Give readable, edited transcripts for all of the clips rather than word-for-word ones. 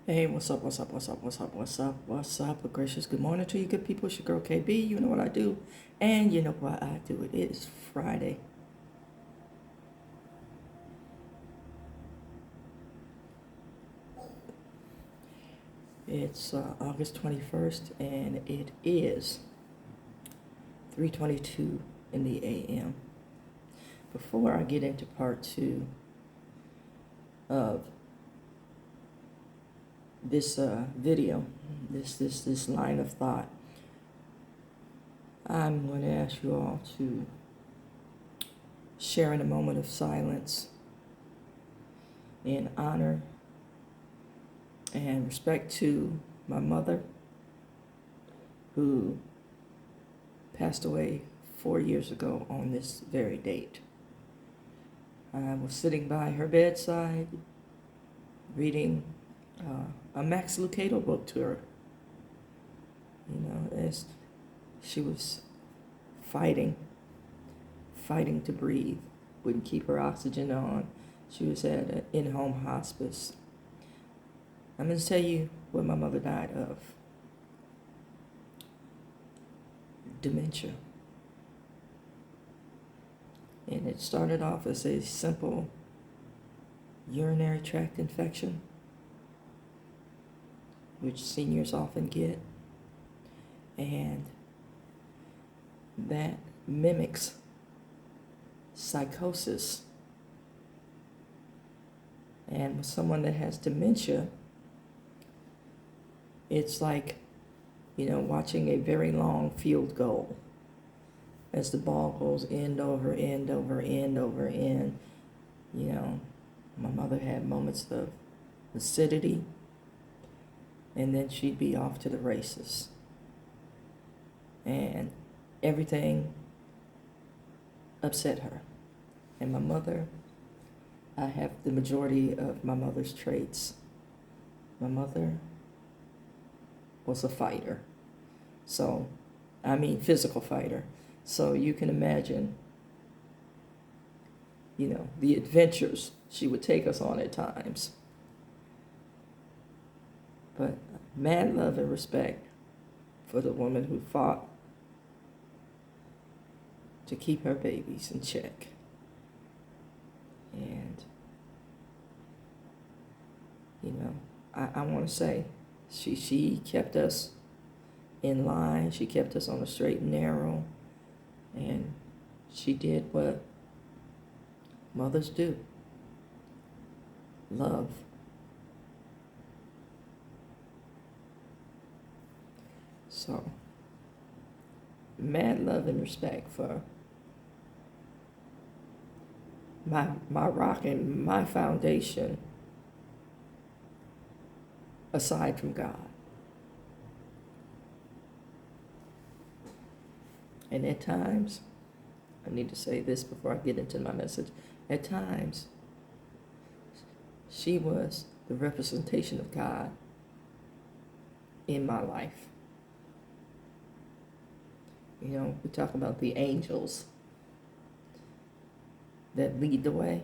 Hey, what's up, what's up, what's up, what's up, what's up, what's up? A gracious good morning to you good people. It's your girl KB. You know what I do, and you know why I do it. It is Friday. It's August 21st, and it is 3:22 in the a.m. Before I get into part two of this video, this line of thought, I'm going to ask you all to share in a moment of silence in honor and respect to my mother, who passed away 4 years ago on this very date. I was sitting by her bedside reading a Max Lucado book to her, as she was fighting to breathe, wouldn't keep her oxygen on. She was at an in-home hospice. I'm going to tell you what my mother died of. Dementia. And it started off as a simple urinary tract infection, which seniors often get. And that mimics psychosis. And with someone that has dementia, it's like, watching a very long field goal as the ball goes end over end over end over end. My mother had moments of lucidity, and then she'd be off to the races. And everything upset her. And my mother, I have the majority of my mother's traits. My mother was a fighter. So, physical fighter. So you can imagine, the adventures she would take us on at times. But mad love and respect for the woman who fought to keep her babies in check. And, I want to say, she kept us in line. She kept us on the straight and narrow. And she did what mothers do. Love. So, mad love and respect for my rock and my foundation aside from God. And at times, I need to say this before I get into my message, at times, she was the representation of God in my life. We talk about the angels that lead the way.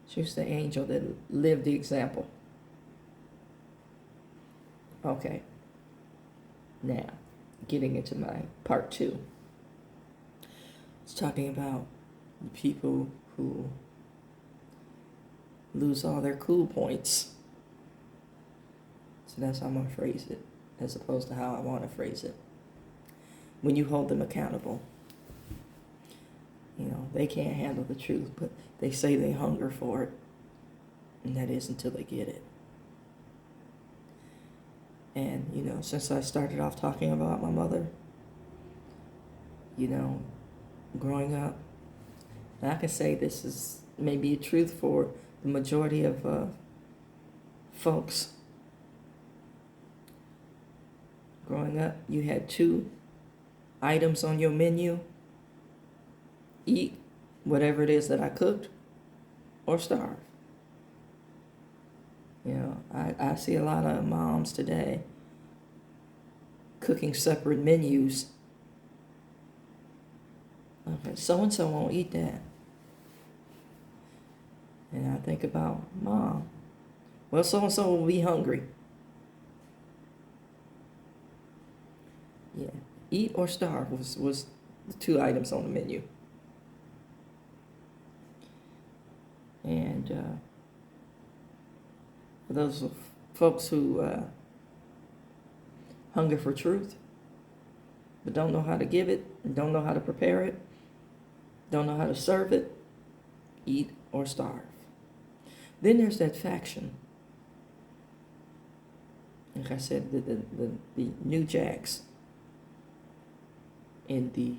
She was the angel that lived the example. Okay. Now, getting into my part two. It's talking about the people who lose all their cool points. So that's how I'm going to phrase it, as opposed to how I want to phrase it. When you hold them accountable, they can't handle the truth, but they say they hunger for it, and that is until they get it. And, since I started off talking about my mother, growing up, and I can say this is maybe a truth for the majority of folks. Growing up, you had two items on your menu: eat whatever it is that I cooked, or starve. I see a lot of moms today cooking separate menus. Okay, so-and-so won't eat that. And I think about Mom. Well, so-and-so will be hungry. Yeah. Eat or starve was the two items on the menu. And for those folks who hunger for truth, but don't know how to give it, don't know how to prepare it, don't know how to serve it, eat or starve. Then there's that faction. Like I said, the new jacks in the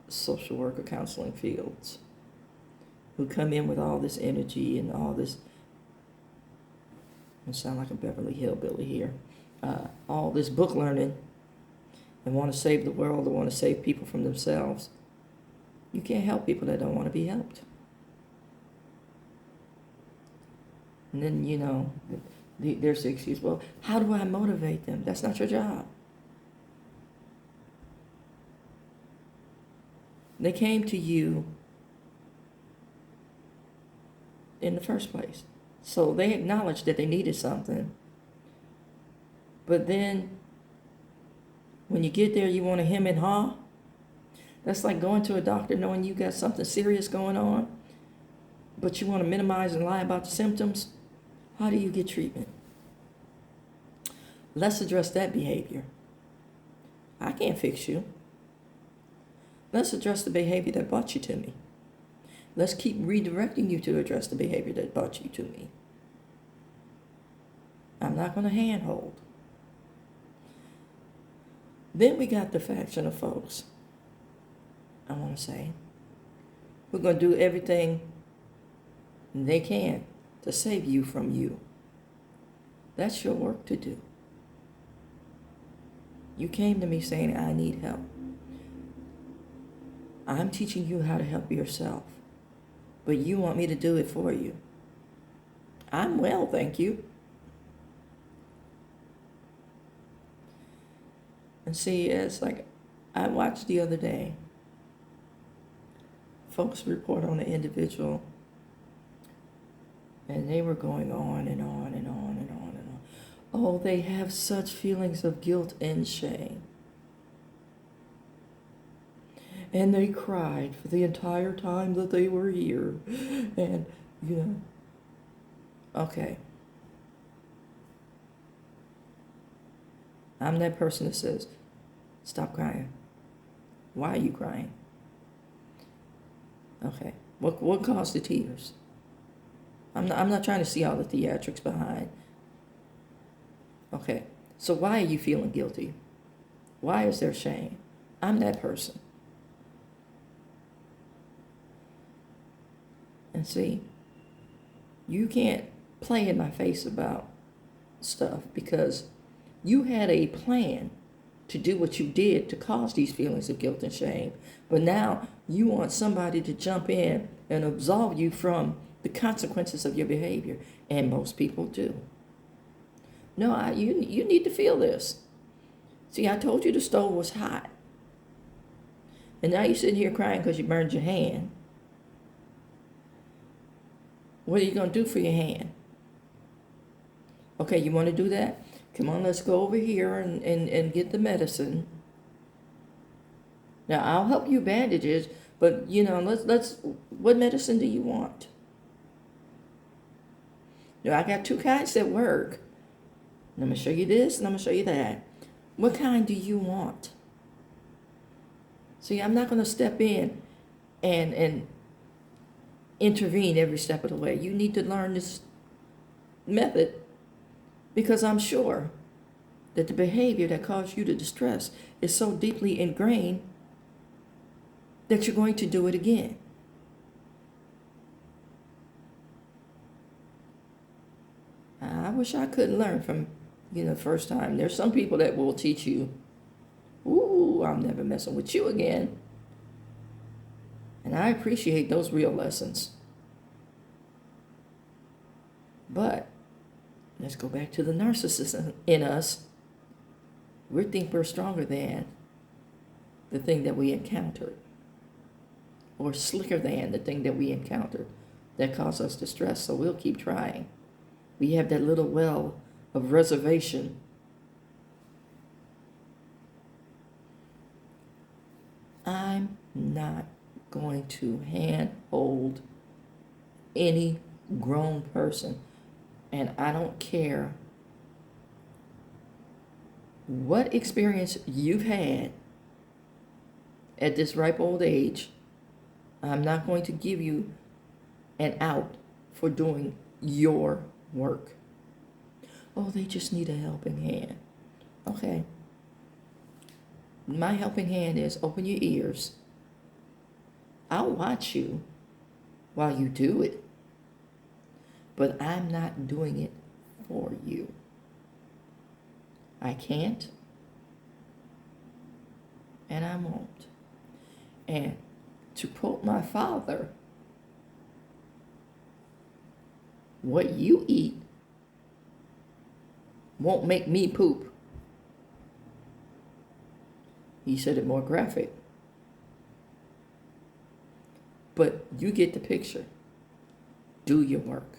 social worker counseling fields who come in with all this energy and all this, I sound like a Beverly Hillbilly here, all this book learning and want to save the world or want to save people from themselves. You can't help people that don't want to be helped. And then, there's the excuse, well, how do I motivate them? That's not your job. They came to you in the first place. So they acknowledged that they needed something. But then when you get there, you want to hem and haw. That's like going to a doctor knowing you got something serious going on, but you want to minimize and lie about the symptoms. How do you get treatment? Let's address that behavior. I can't fix you. Let's address the behavior that brought you to me. Let's keep redirecting you to address the behavior that brought you to me. I'm not going to handhold. Then we got the faction of folks, I want to say, we're going to do everything they can to save you from you. That's your work to do. You came to me saying, I need help. I'm teaching you how to help yourself, but you want me to do it for you. I'm well, thank you. And see, it's like I watched the other day, folks report on an individual, and they were going on and on and on and on and on. Oh, they have such feelings of guilt and shame. And they cried for the entire time that they were here. And, okay. I'm that person that says, stop crying. Why are you crying? Okay. What caused the tears? I'm not trying to see all the theatrics behind. Okay. So why are you feeling guilty? Why is there shame? I'm that person. And see, you can't play in my face about stuff because you had a plan to do what you did to cause these feelings of guilt and shame. But now you want somebody to jump in and absolve you from the consequences of your behavior. And most people do. No, you need to feel this. See, I told you the stove was hot. And now you're sitting here crying because you burned your hand. What are you going to do for your hand? Okay, you want to do that? Come on, let's go over here and get the medicine. Now, I'll help you bandages, but, let's what medicine do you want? Now, I got two kinds that work. And I'm going to show you this, and I'm going to show you that. What kind do you want? See, I'm not going to step in and intervene every step of the way. You need to learn this method because I'm sure that the behavior that caused you to distress is so deeply ingrained that you're going to do it again. I wish I could learn from, the first time. There's some people that will teach you, ooh, I'm never messing with you again. And I appreciate those real lessons. But let's go back to the narcissist in us. We think we're stronger than the thing that we encountered, or slicker than the thing that we encountered. that cause us distress, so we'll keep trying. We have that little well of reservation. I'm not going to handhold any grown person, and I don't care what experience you've had at this ripe old age. I'm not going to give you an out for doing your work. Oh, they just need a helping hand. Okay. My helping hand is open your ears. I'll watch you while you do it, but I'm not doing it for you. I can't, and I won't. And to quote my father, what you eat won't make me poop. He said it more graphic. But you get the picture. Do your work.